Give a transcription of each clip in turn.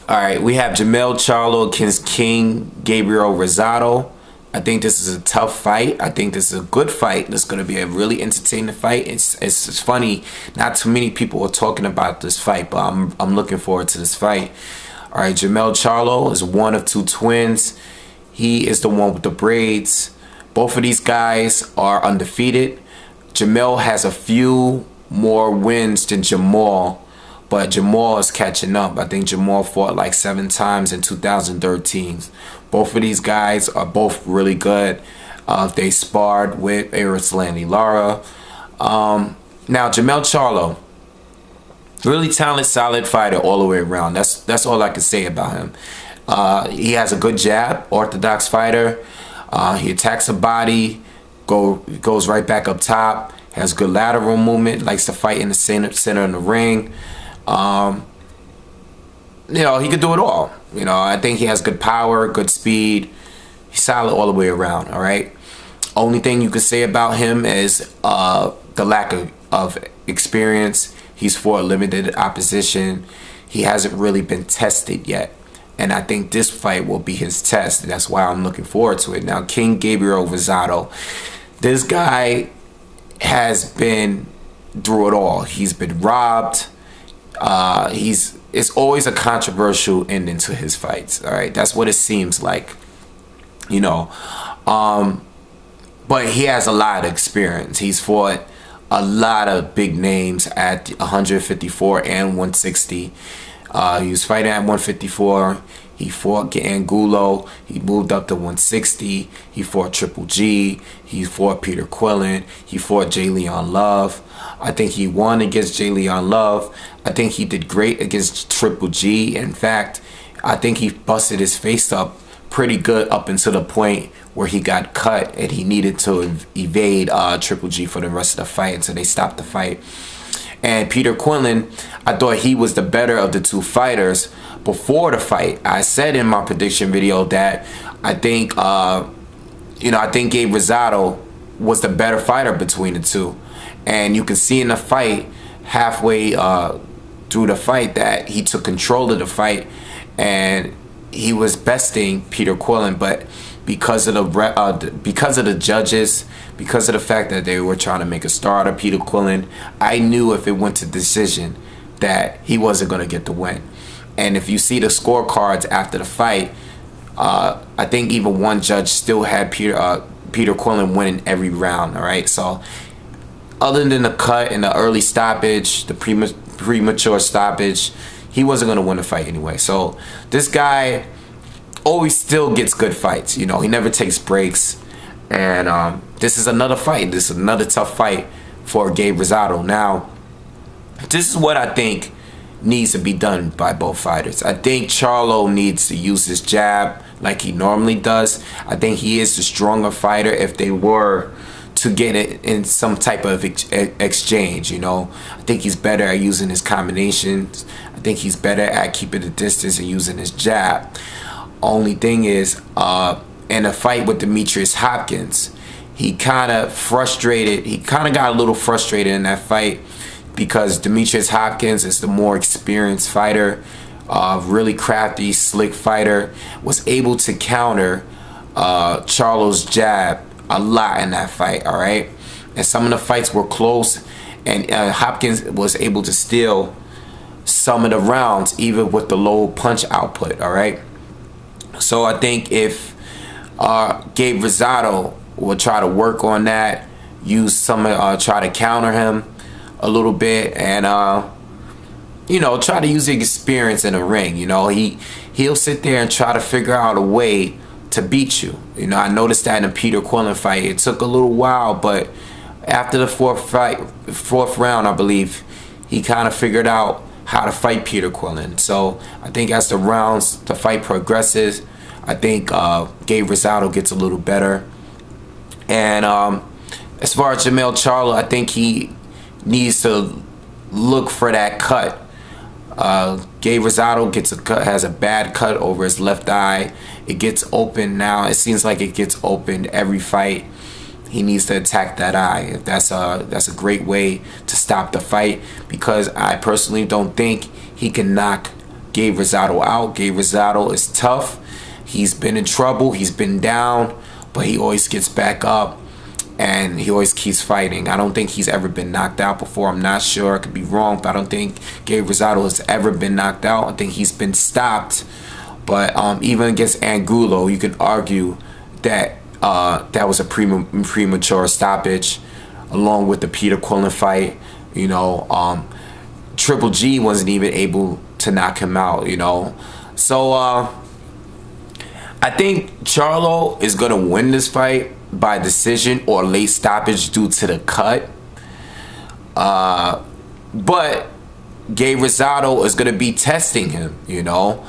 All right, we have Jermell Charlo against King Gabriel Rosado. I think this is a tough fight. I think this is a good fight. This is going to be a really entertaining fight. It's funny, not too many people are talking about this fight, but I'm looking forward to this fight. All right, Jermell Charlo is one of two twins. He is the one with the braids. Both of these guys are undefeated. Jermell has a few more wins than Jermall, but Jermall is catching up. I think Jermall fought like 7 times in 2013. Both of these guys are both really good. They sparred with Erislandy Lara. Now, Jermell Charlo, really talented, solid fighter all the way around. That's all I can say about him. He has a good jab, orthodox fighter. He attacks the body, goes right back up top, has good lateral movement, likes to fight in the center of the ring. You know, he could do it all. You know, I think he has good power, good speed. He's solid all the way around, all right? Only thing you could say about him is the lack of experience. He's fought limited opposition. He hasn't really been tested yet. And I think this fight will be his test. That's why I'm looking forward to it. Now, King Gabriel Rosado, this guy has been through it all. He's been robbed. It's always a controversial ending to his fights. All right, that's what it seems like, you know. But he has a lot of experience. He's fought a lot of big names at 154 and 160. He was fighting at 154. He fought Angulo. He moved up to 160. He fought Triple G. He fought Peter Quillen. He fought J. Leon Love. I think he won against J. Leon Love. I think he did great against Triple G. In fact, I think he busted his face up pretty good up until the point where he got cut and he needed to evade Triple G for the rest of the fight until they stopped the fight. And Peter Quillen, I thought he was the better of the two fighters before the fight. I said in my prediction video that I think, you know, I think Gabe Rosado was the better fighter between the two. And you can see in the fight, halfway through the fight, that he took control of the fight and he was besting Peter Quillen. But because of the judges, because of the fact that they were trying to make a start of Peter Quillen, I knew if it went to decision that he wasn't going to get the win. And if you see the scorecards after the fight, I think even one judge still had Peter Quillen winning every round. All right, so other than the cut and the early stoppage, the premature stoppage, he wasn't going to win the fight anyway. So this guy always still gets good fights. You know, he never takes breaks. And this is another fight. This is another tough fight for Gabe Rosado. Now, this is what I think needs to be done by both fighters. I think Charlo needs to use his jab like he normally does. I think he is the stronger fighter if they were to get it in some type of exchange, you know. I think he's better at using his combinations. I think he's better at keeping the distance and using his jab. Only thing is, in a fight with Demetrius Hopkins, he kind of got a little frustrated in that fight because Demetrius Hopkins is the more experienced fighter, really crafty, slick fighter, was able to counter Charlo's jab a lot in that fight, all right? And some of the fights were close, and Hopkins was able to steal some of the rounds even with the low punch output, all right? So I think if Gabe Rosado will try to work on that, use try to counter him a little bit, and you know, try to use the experience in the ring. You know, he'll sit there and try to figure out a way to beat you. You know, I noticed that in the Peter Quillen fight. It took a little while, but after the fourth round, I believe, he kind of figured out how to fight Peter Quillen. So I think as the fight progresses, I think Gabe Rosado gets a little better. And as far as Jermell Charlo, I think he needs to look for that cut. Gabe Rosado has a bad cut over his left eye. It gets open now. It seems like it gets opened every fight. He needs to attack that eye. That's a great way to stop the fight, because I personally don't think he can knock Gabe Rosado out. Gabe Rosado is tough. He's been in trouble. He's been down, but he always gets back up, and he always keeps fighting. I don't think he's ever been knocked out before. I'm not sure. I could be wrong, but I don't think Gabe Rosado has ever been knocked out. I think he's been stopped. But even against Angulo, you can argue that that was a premature stoppage, along with the Peter Quillin fight. You know, Triple G wasn't even able to knock him out, you know. So I think Charlo is going to win this fight by decision or late stoppage due to the cut. But Gabe Rosado is going to be testing him, you know.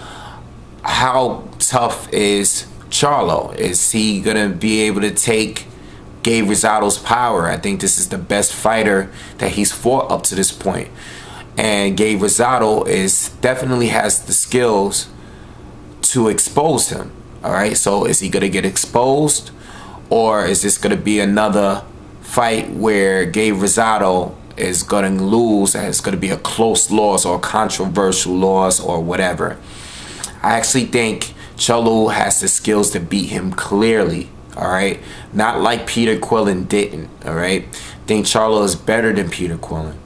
How tough is Charlo? Is he going to be able to take Gabe Rosado's power? I think this is the best fighter that he's fought up to this point. And Gabe Rosado definitely has the skills to expose him. All right, so is he going to get exposed? Or is this going to be another fight where Gabe Rosado is going to lose and it's going to be a close loss or a controversial loss or whatever? I actually think Charlo has the skills to beat him clearly, all right? Not like Peter Quillin didn't, all right? I think Charlo is better than Peter Quillin.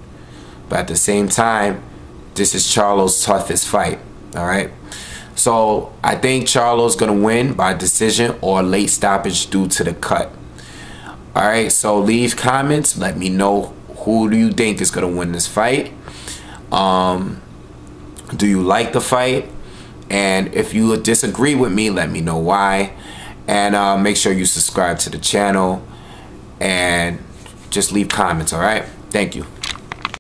But at the same time, this is Charlo's toughest fight, all right? So I think Charlo's going to win by decision or late stoppage due to the cut. All right, so leave comments. Let me know who do you think is going to win this fight. Do you like the fight? And if you disagree with me, let me know why. And make sure you subscribe to the channel. And just leave comments, all right? Thank you.